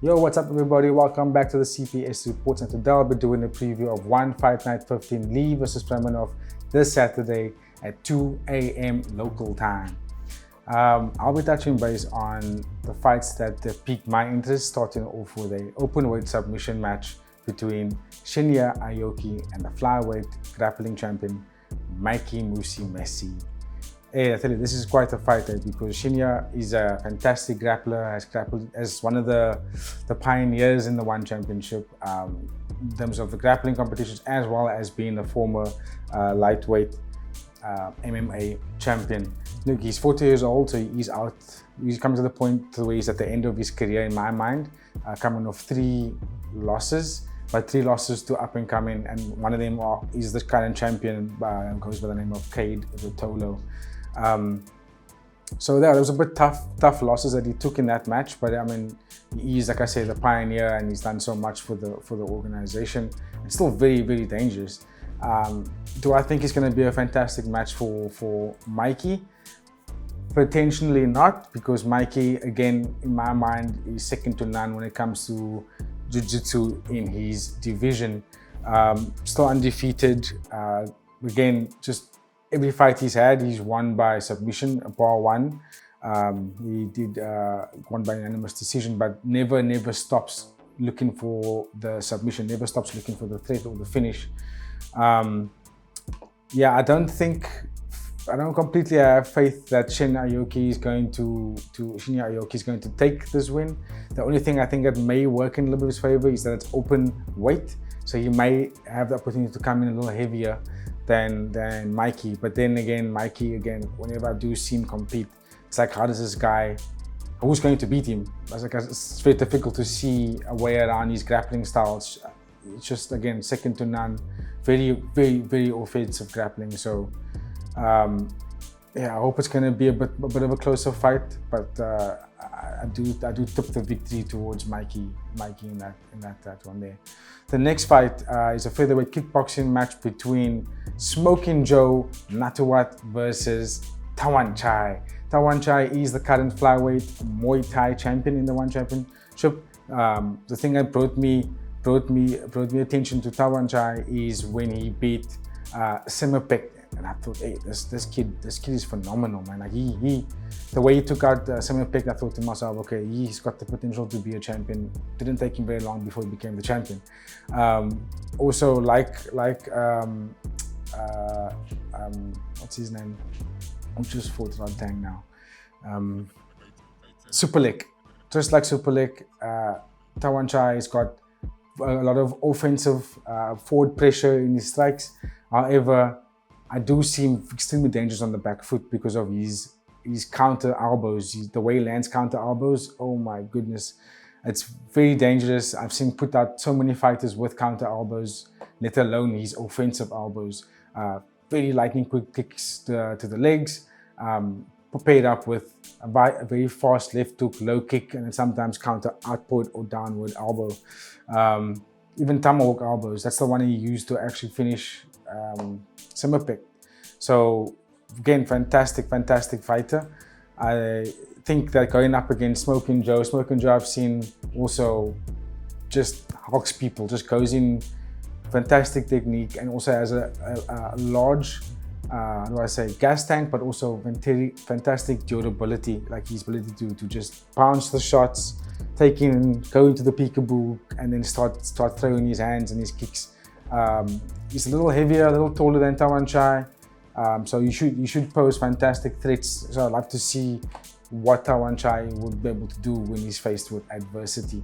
Yo, what's up everybody? Welcome back to the Cpsr Reports, and today I'll be doing a preview of one Fight Night 15 Lee versus Freymanov this Saturday at 2 a.m. local time. I'll be touching base on the fights that piqued my interest, starting off with an open-weight submission match between Shinya Aoki and the flyweight grappling champion Mikey Musi Messi. Hey, I tell you, this is quite a fight because Shinya is a fantastic grappler, has grappled as one of the pioneers in the One Championship in terms of the grappling competitions, as well as being a former lightweight MMA champion. Look, he's 40 years old, so he's come to the point where he's at the end of his career in my mind, coming off 3 losses, but 3 losses to up and coming, and one of them is the current champion, goes by the name of Cade Rotolo. So there was a bit tough losses that he took in that match, but I mean, he's, like I said, the pioneer, and he's done so much for the organization. It's still very, very dangerous. Do I think it's going to be a fantastic match for Mikey? Potentially not, because Mikey, again, in my mind, is second to none when it comes to jiu-jitsu in his division. Still undefeated. Again, just every fight he's had, he's won by submission, bar one. He did won by unanimous decision, but never stops looking for the submission, never stops looking for the threat or the finish. Yeah, I don't completely have faith that Shinya Aoki is going to take this win. The only thing I think that may work in a little bit of his favor is that it's open weight, so he may have the opportunity to come in a little heavier than Mikey. But then again, Mikey, whenever I do see him compete, it's like, how does this guy, who's going to beat him? It's very difficult to see a way around his grappling styles. It's just, again, second to none. Very, very, very offensive grappling. So yeah, I hope it's going to be a bit of a closer fight, but I do tip the victory towards Mikey in that one there. The next fight is a featherweight kickboxing match between Smoking Joe Natawat versus Tawanchai. Tawanchai is the current flyweight Muay Thai champion in the One Championship. The thing that brought me attention to Tawanchai is when he beat Simmerpek. And I thought, hey, this kid is phenomenal, man. Like the way he took out Simmerpek, I thought to myself, okay, he's got the potential to be a champion. Didn't take him very long before he became the champion. Also, what's his name? I'm just fought Rodtang now. Superlek. Just like Superlek, Tawanchai has got a lot of offensive forward pressure in his strikes. However, I do see him extremely dangerous on the back foot because of his counter elbows. The way he lands counter elbows, oh my goodness. It's very dangerous. I've seen put out so many fighters with counter elbows, let alone his offensive elbows. Very lightning quick kicks to the legs, paired up with a very fast left hook, low kick, and then sometimes counter outward or downward elbow. Even tomahawk elbows, that's the one he used to actually finish Simmerpek. So again, fantastic fighter. I think that going up against Smoking Joe I've seen also just hawks people, just goes in fantastic technique, and also has a large gas tank, but also fantastic durability, like his ability to just pounce the shots, go into the peekaboo, and then start throwing his hands and his kicks. He's a little heavier, a little taller than Tawanchai, so you should pose fantastic threats. So I'd like to see what Tawanchai would be able to do when he's faced with adversity.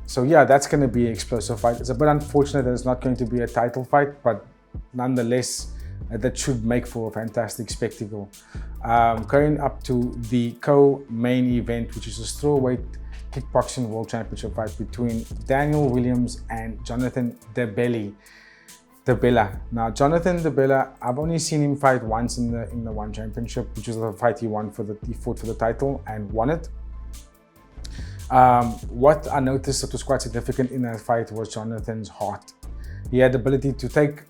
So yeah, that's going to be an explosive fight. It's a bit unfortunate that it's not going to be a title fight, but nonetheless, that should make for a fantastic spectacle. Going up to the co-main event, which is a strawweight kickboxing world championship fight between Daniel Willams and Johnathon Debella. Now, Johnathon Debella, I've only seen him fight once in the One Championship, which was the fight he fought for the title and won it. What I noticed that was quite significant in that fight was Johnathon's heart. He had the ability to take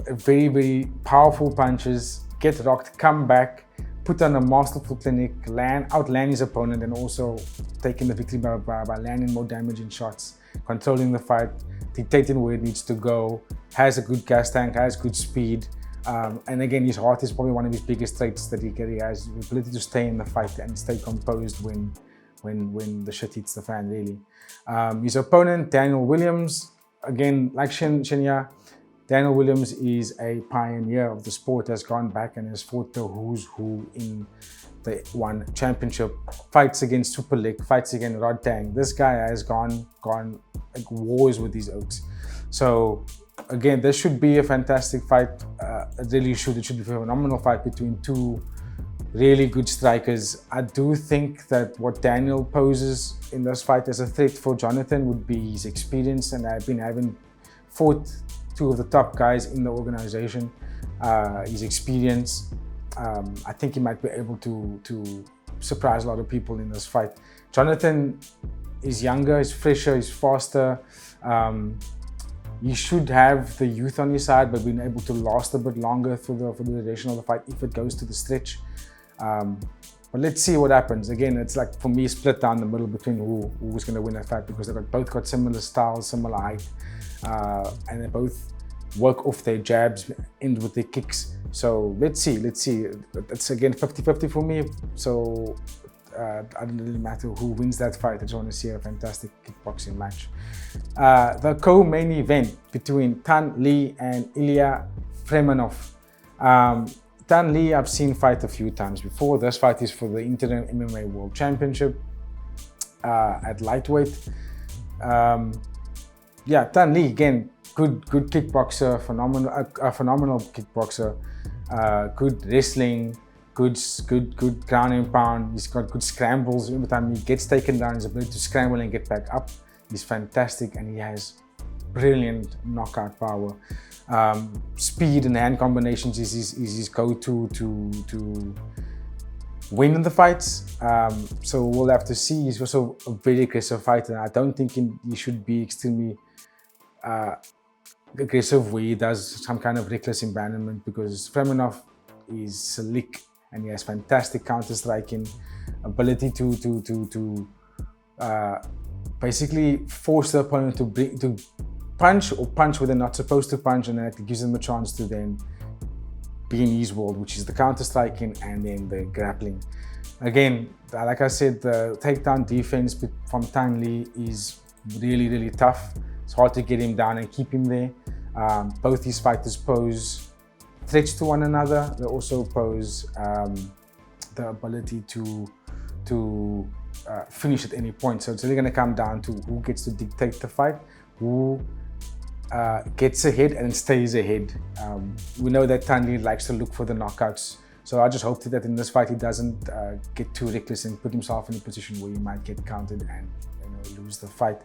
very, very powerful punches, get rocked, come back, put on a masterful clinic, outland his opponent, and also taking the victory by landing more damaging shots, controlling the fight, dictating where it needs to go, has a good gas tank, has good speed. And again, his heart is probably one of his biggest traits that he has, the ability to stay in the fight and stay composed when the shit hits the fan, really. His opponent, Daniel Willams, again, like Shenya, Daniel Willams is a pioneer of the sport, has gone back and has fought the who's who in the one championship, fights against Super League, fights against Rod Tang. This guy has gone like wars with these oaks. So again, this should be a fantastic fight. It really should. It should be a phenomenal fight between two really good strikers. I do think that what Daniel poses in this fight as a threat for Johnathon would be his experience, and I've been having fought two of the top guys in the organization. His experience, I think he might be able to surprise a lot of people in this fight. Johnathon is younger, he's fresher, he's faster. He should have the youth on his side, but being able to last a bit longer for the duration of the fight if it goes to the stretch. But let's see what happens. Again, it's like, for me, split down the middle between who's going to win that fight, because they both got similar styles, similar height, and they both work off their jabs, end with their kicks. So let's see. It's again 50-50 for me. So it doesn't really matter who wins that fight. I just want to see a fantastic kickboxing match. The co-main event between Tan Le and Ilya Freymanov. Tan Le, I've seen fight a few times before. This fight is for the Interim MMA World Championship at lightweight. Yeah, Tan Le, again, good kickboxer, phenomenal kickboxer, good wrestling, good ground and pound. He's got good scrambles. Every time he gets taken down, his ability to scramble and get back up is fantastic, and he has brilliant knockout power. Speed and hand combinations is his go-to to win in the fights. So we'll have to see. He's also a very aggressive fighter. I don't think he should be extremely aggressive where he does some kind of reckless abandonment, because Freymanov is slick and he has fantastic counter-striking ability to basically force the opponent to punch where they're not supposed to punch, and then it gives them a chance to then be in his world, which is the counter-striking and then the grappling. Again, like I said, the takedown defense from Tan Le is really tough. It's hard to get him down and keep him there. Both these fighters pose threats to one another. They also pose the ability to finish at any point. So it's really going to come down to who gets to dictate the fight, who gets ahead and stays ahead. We know that Tan Le likes to look for the knockouts. So I just hope that in this fight he doesn't get too reckless and put himself in a position where he might get counted and lose the fight.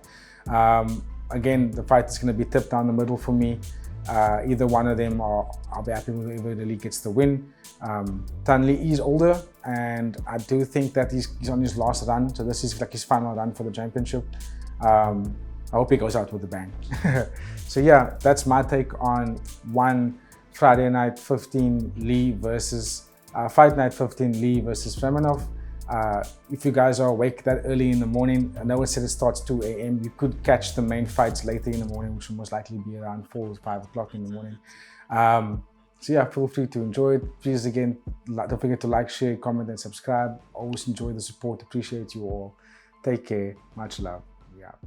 Again, the fight is going to be tipped down the middle for me. Either one of them, I'll be happy with whoever really gets the win. Tan Le is older, and I do think that he's on his last run. So this is like his final run for the championship. I hope he goes out with a bang. So yeah, that's my take on one Friday night 15 Le versus Fight Night 15 Le versus Freymanov. If you guys are awake that early in the morning, I know it said it starts 2 a.m. You could catch the main fights later in the morning, which will most likely be around 4 or 5 o'clock in the morning. So yeah, feel free to enjoy it. Please, again, don't forget to like, share, comment, and subscribe. Always enjoy the support. Appreciate you all. Take care. Much love. We out.